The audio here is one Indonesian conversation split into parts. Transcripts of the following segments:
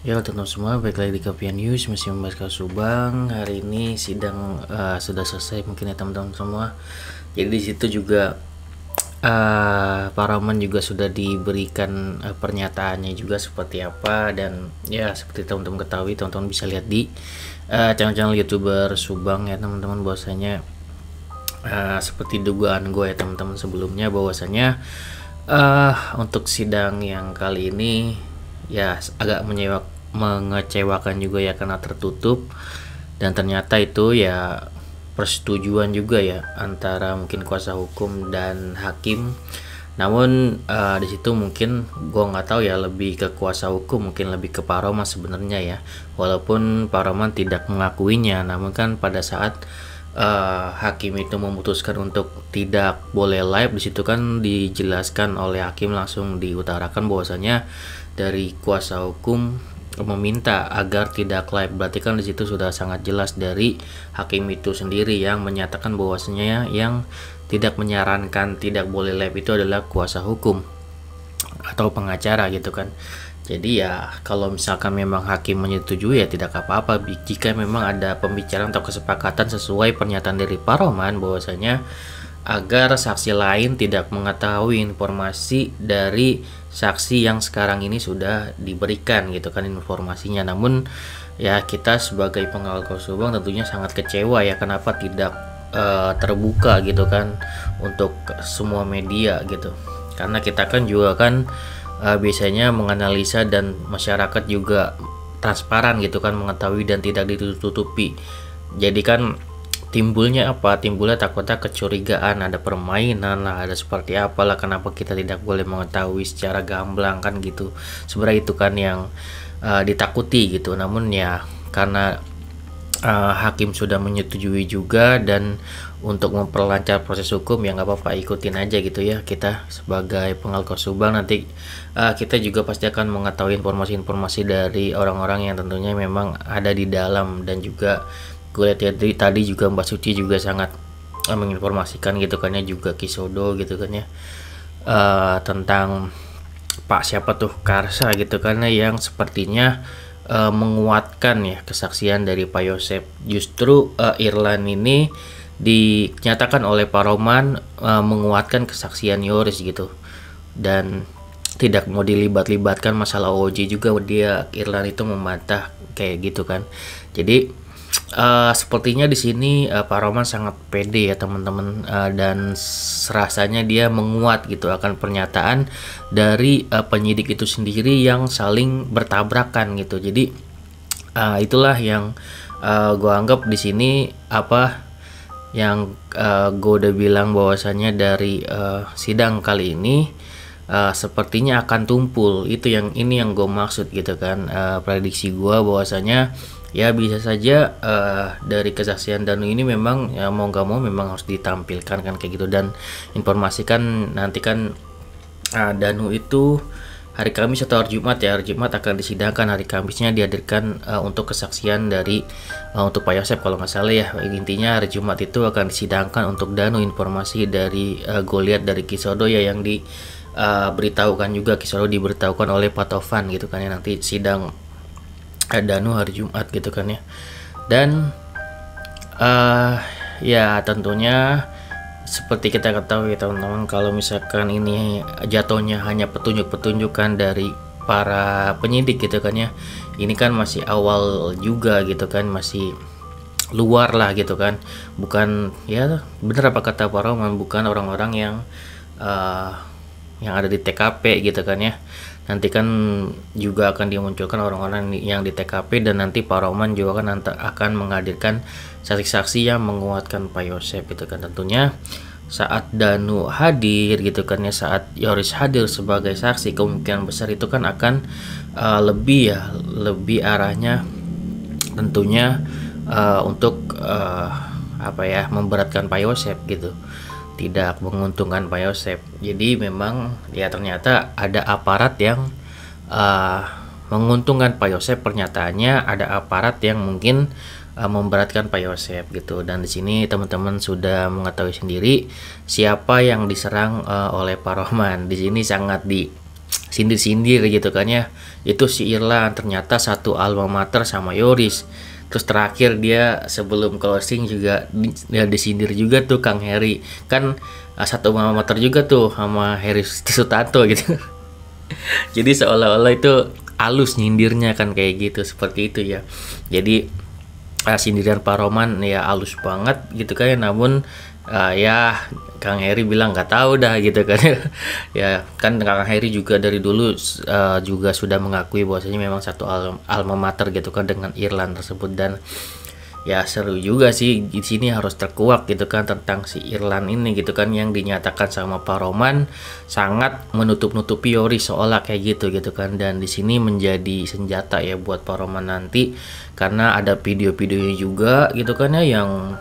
Ya, teman-teman semua, balik lagi di Kopian News, masih membahas kasus Subang. Hari ini sidang sudah selesai mungkin ya teman-teman semua. Jadi di situ juga Pak Roman juga sudah diberikan pernyataannya juga seperti apa, dan ya seperti teman-teman ketahui, teman-teman bisa lihat di channel-channel YouTuber Subang ya teman-teman, bahwasanya seperti dugaan gue ya teman-teman sebelumnya, bahwasanya untuk sidang yang kali ini ya agak mengecewakan juga ya, karena tertutup dan ternyata itu ya persetujuan juga ya antara mungkin kuasa hukum dan hakim. Namun di situ mungkin gue nggak tahu ya, lebih ke kuasa hukum, mungkin lebih ke Pak Roman sebenarnya ya, walaupun Pak Roman tidak mengakuinya. Namun kan pada saat hakim itu memutuskan untuk tidak boleh live, di situ kan dijelaskan oleh hakim, langsung diutarakan bahwasanya dari kuasa hukum meminta agar tidak live. Berarti kan di situ sudah sangat jelas dari hakim itu sendiri yang menyatakan bahwasanya yang tidak menyarankan tidak boleh live itu adalah kuasa hukum atau pengacara gitu kan. Jadi ya kalau misalkan memang hakim menyetujui ya tidak apa-apa, jika memang ada pembicaraan atau kesepakatan sesuai pernyataan dari Pak Roman bahwasanya agar saksi lain tidak mengetahui informasi dari saksi yang sekarang ini sudah diberikan gitu kan informasinya. Namun ya kita sebagai pengawal kasus Subang tentunya sangat kecewa ya, kenapa tidak terbuka gitu kan untuk semua media gitu, karena kita kan juga kan biasanya menganalisa dan masyarakat juga transparan gitu kan, mengetahui dan tidak ditutupi. Jadi kan timbulnya apa? Timbulnya takutnya kecurigaan, ada permainan lah, ada seperti apalah, kenapa kita tidak boleh mengetahui secara gamblang kan gitu. Sebenarnya itu kan yang ditakuti gitu. Namun ya karena hakim sudah menyetujui juga, dan untuk memperlancar proses hukum ya nggak apa-apa, ikutin aja gitu ya. Kita sebagai pengawal Subang nanti kita juga pasti akan mengetahui informasi-informasi dari orang-orang yang tentunya memang ada di dalam. Dan juga gue lihat ya, tadi juga Mbak Suci juga sangat menginformasikan gitu kan ya, juga Kisodo gitu kan ya, tentang Pak siapa tuh Karsa gitu kan ya, yang sepertinya menguatkan ya kesaksian dari Pak Yosep. Justru Irlan ini dinyatakan oleh Pak Roman menguatkan kesaksian Yoris gitu, dan tidak mau dilibat-libatkan masalah OJ juga. Dia Irlan itu membantah kayak gitu kan. Jadi sepertinya di sini Pak Roman sangat pede ya teman-teman, dan rasanya dia menguat gitu akan pernyataan dari penyidik itu sendiri yang saling bertabrakan gitu. Jadi itulah yang gue anggap di sini apa yang gue udah bilang, bahwasannya dari sidang kali ini sepertinya akan tumpul. Itu yang ini yang gue maksud gitu kan. Prediksi gue bahwasanya ya bisa saja dari kesaksian Danu ini memang ya mau gak mau memang harus ditampilkan kan kayak gitu. Dan informasi kan nanti kan Danu itu hari Kamis atau hari Jumat ya, hari Jumat akan disidangkan, hari Kamisnya dihadirkan untuk kesaksian dari untuk Pak Yosep kalau nggak salah ya. Intinya hari Jumat itu akan disidangkan untuk Danu. Informasi dari Goliat dari Kisodo ya yang diberitahukan juga, Kisodo diberitahukan oleh Pak Tovan gitu kan ya, nanti sidang Danu hari Jumat gitu kan ya. Dan ya tentunya seperti kita ketahui teman-teman, kalau misalkan ini jatuhnya hanya petunjuk-petunjukan dari para penyidik gitu kan ya, ini kan masih awal juga gitu kan, masih luar lah gitu kan, bukan ya bener apa kata Pak Roman, bukan orang-orang yang ada di TKP gitu kan ya. Nanti kan juga akan dimunculkan orang-orang yang di TKP, dan nanti Pak Roman juga kan akan menghadirkan saksi-saksi yang menguatkan Pak Yosep gitu kan. Tentunya saat Danu hadir gitu kan ya, saat Yoris hadir sebagai saksi, kemungkinan besar itu kan akan lebih arahnya tentunya untuk apa ya, memberatkan Pak Yosep gitu, tidak menguntungkan Pak Yosep. Jadi memang ya ternyata ada aparat yang menguntungkan Pak Yosep, pernyataannya ada aparat yang mungkin memberatkan Pak Yosep gitu. Dan di sini teman-teman sudah mengetahui sendiri siapa yang diserang oleh Pak Roman. Di sini sangat sindir-sindir gitu kan ya. Itu si Irlan ternyata satu alma mater sama Yoris. Terus terakhir dia sebelum closing juga dia disindir juga tuh Kang Heri. Kan satu alma mater juga tuh sama Heri Sutanto gitu. Jadi seolah-olah itu halus nyindirnya kan kayak gitu, seperti itu ya. Jadi sindiran Pak Roman ya halus banget gitu kan ya, namun ya Kang Heri bilang nggak tahu dah gitu kan. Ya kan Kang Heri juga dari dulu juga sudah mengakui bahwasanya memang satu alma mater gitu kan dengan Irlan tersebut. Dan ya seru juga sih di sini harus terkuak gitu kan tentang si Irlan ini gitu kan, yang dinyatakan sama Pak Roman sangat menutup-nutupi Yoris seolah kayak gitu kan. Dan di sini menjadi senjata ya buat Pak Roman nanti, karena ada video-videonya juga gitu kan ya, yang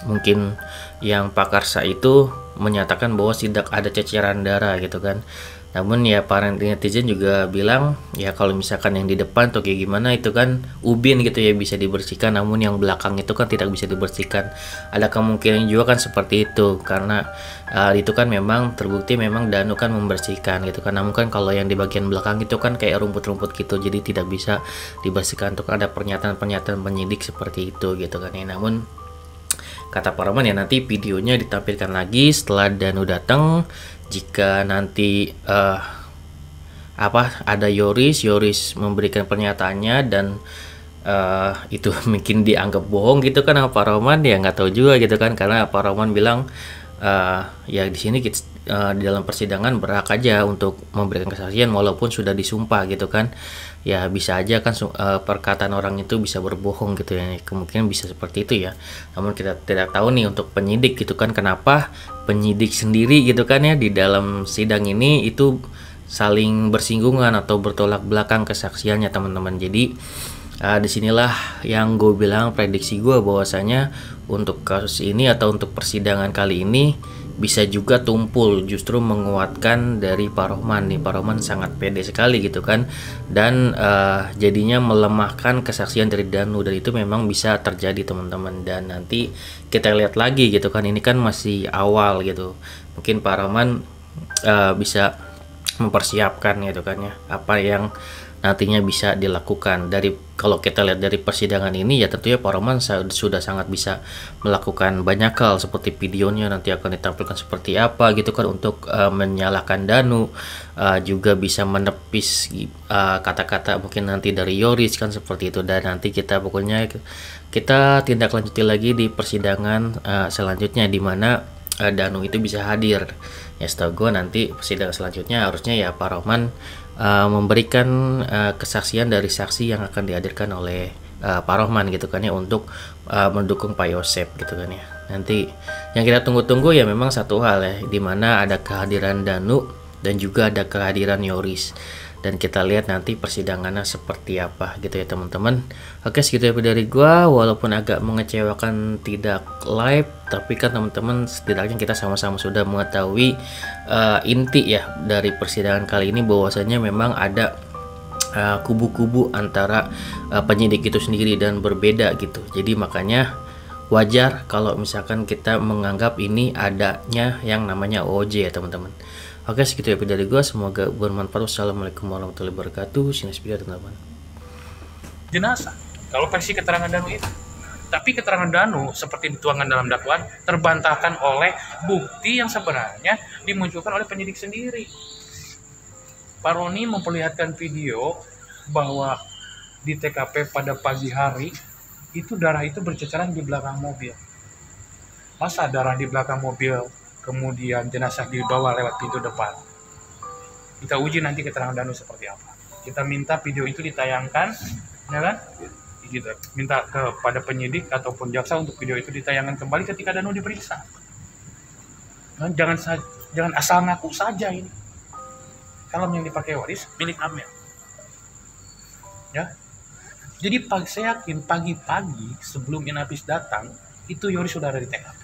mungkin yang Pak Karsa itu menyatakan bahwa tidak ada ceceran darah gitu kan. Namun ya para netizen juga bilang ya kalau misalkan yang di depan tuh kayak gimana itu kan ubin gitu ya bisa dibersihkan, namun yang belakang itu kan tidak bisa dibersihkan. Ada kemungkinan juga kan seperti itu, karena itu kan memang terbukti memang Danu kan membersihkan gitu kan. Namun kan kalau yang di bagian belakang itu kan kayak rumput-rumput gitu, jadi tidak bisa dibersihkan. Untuk ada pernyataan-pernyataan penyidik seperti itu gitu kan ya. Namun kata Pak Roman ya nanti videonya ditampilkan lagi setelah Danu datang. Jika nanti ada Yoris memberikan pernyataannya dan itu mungkin dianggap bohong gitu kan sama Pak Roman, ya nggak tahu juga gitu kan, karena Pak Roman bilang ya di sini kita di dalam persidangan berhak aja untuk memberikan kesaksian walaupun sudah disumpah gitu kan. Ya bisa aja kan perkataan orang itu bisa berbohong gitu ya, kemungkinan bisa seperti itu ya. Namun kita tidak tahu nih untuk penyidik gitu kan, kenapa penyidik sendiri gitu kan ya di dalam sidang ini itu saling bersinggungan atau bertolak belakang kesaksiannya teman-teman. Jadi disinilah yang gue bilang prediksi gue bahwasanya untuk kasus ini atau untuk persidangan kali ini bisa juga tumpul justru menguatkan dari Pak Roman nih. Pak Roman sangat pede sekali gitu kan, dan jadinya melemahkan kesaksian dari Danu, dan itu memang bisa terjadi teman-teman. Dan nanti kita lihat lagi gitu kan, ini kan masih awal gitu, mungkin Pak Roman bisa mempersiapkan gitu kan ya apa yang nantinya bisa dilakukan. Dari kalau kita lihat dari persidangan ini ya tentunya Pak Roman sudah sangat bisa melakukan banyak hal, seperti videonya nanti akan ditampilkan seperti apa gitu kan untuk menyalahkan Danu, juga bisa menepis kata-kata mungkin nanti dari Yoris kan seperti itu. Dan nanti kita pokoknya kita tindak lanjuti lagi di persidangan selanjutnya di mana Danu itu bisa hadir. Ya setahu gue nanti persidangan selanjutnya harusnya ya Pak Roman memberikan kesaksian dari saksi yang akan dihadirkan oleh Pak Roman gitu kan ya, untuk mendukung Pak Yosep gitu kan ya. Nanti yang kita tunggu-tunggu ya memang satu hal ya, dimana ada kehadiran Danu dan juga ada kehadiran Yoris, dan kita lihat nanti persidangannya seperti apa gitu ya teman-teman. Oke, segitu ya dari gua, walaupun agak mengecewakan tidak live, tapi kan teman-teman setidaknya kita sama-sama sudah mengetahui inti ya dari persidangan kali ini, bahwasanya memang ada kubu-kubu antara penyidik itu sendiri dan berbeda gitu. Jadi makanya wajar kalau misalkan kita menganggap ini adanya yang namanya OJ ya teman-teman. Oke, segitu ya dari gue, semoga bermanfaat. Wassalamualaikum warahmatullahi wabarakatuh. Sinas video teman-teman. Jenazah, kalau versi keterangan Danu itu. Tapi keterangan Danu seperti dituangkan dalam dakwaan terbantahkan oleh bukti yang sebenarnya dimunculkan oleh penyidik sendiri. Pak Roni memperlihatkan video bahwa di TKP pada pagi hari itu darah itu berceceran di belakang mobil. Masa darah di belakang mobil kemudian jenazah dibawa lewat pintu depan? Kita uji nanti keterangan Danu seperti apa. Kita minta video itu ditayangkan, ya kan? Gitu. Minta kepada penyidik ataupun jaksa untuk video itu ditayangkan kembali ketika Danu diperiksa. Nah, jangan asal ngaku saja ini. Helm yang dipakai Yoris milik Amel. Ya. Jadi saya yakin pagi-pagi sebelum Inapis datang itu Yoris sudah ada di TKP.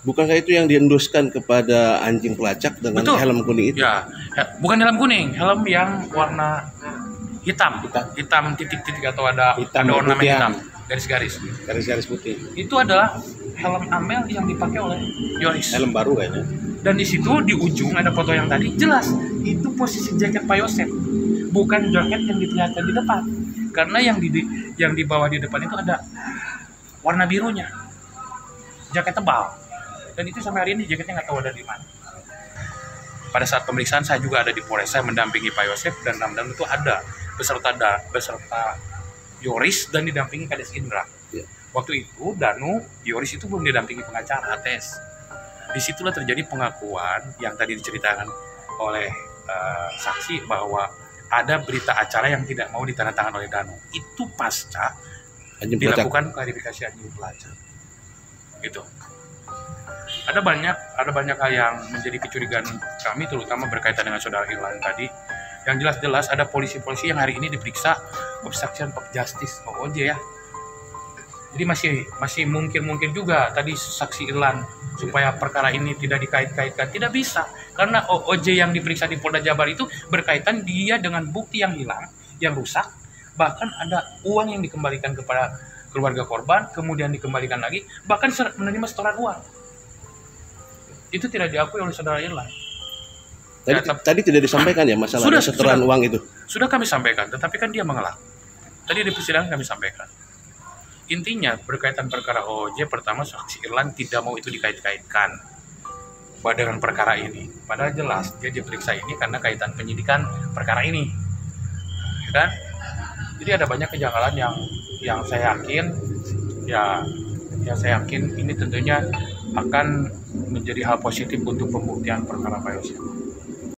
Bukankah itu yang dienduskan kepada anjing pelacak dengan Betul. helm kuning itu? Ya, bukan helm kuning, helm yang warna hitam titik-titik atau ada ornamen hitam, garis-garis putih. Itu adalah helm Amel yang dipakai oleh Yoris. Helm baru kayaknya. Dan di situ di ujung ada foto yang tadi jelas itu posisi jaket Pak Yosep, bukan jaket yang diperlihatkan di depan. Karena yang di bawah di depan itu ada warna birunya, jaket tebal. Dan itu sampai hari ini jaketnya nggak tahu ada di mana. Pada saat pemeriksaan saya juga ada di Polres, saya mendampingi Pak Yosep dan Ramdan itu ada beserta Yoris dan didampingi Kades Indra. Ya. Waktu itu Danu, Yoris itu belum didampingi pengacara, tes. Disitulah terjadi pengakuan yang tadi diceritakan oleh saksi bahwa ada berita acara yang tidak mau ditandatangani oleh Danu. Itu pasca Anjing pelacak. dilakukan klarifikasi anjing pelacak. Gitu. Ada banyak hal yang menjadi kecurigaan kami, terutama berkaitan dengan saudara Irlan tadi. Yang jelas-jelas ada polisi-polisi yang hari ini diperiksa obstruction of justice (OJ) ya. Jadi masih mungkin juga tadi saksi Irlan supaya perkara ini tidak dikait-kaitkan, tidak bisa, karena OJ yang diperiksa di Polda Jabar itu berkaitan dia dengan bukti yang hilang, yang rusak, bahkan ada uang yang dikembalikan kepada keluarga korban, kemudian dikembalikan lagi, bahkan menerima setoran uang. Itu tidak diakui oleh saudara Irlan. Tadi tidak disampaikan ya masalah setoran uang itu. Sudah kami sampaikan, tetapi kan dia mengelak. Tadi di persidangan kami sampaikan. Intinya berkaitan perkara OJ, pertama saksi Irlan tidak mau itu dikait-kaitkan dengan perkara ini. Padahal jelas dia diperiksa ini karena kaitan penyidikan perkara ini, ya kan? Jadi ada banyak kejanggalan yang saya yakin ini tentunya akan menjadi hal positif untuk pembuktian perkara Pak Yosep.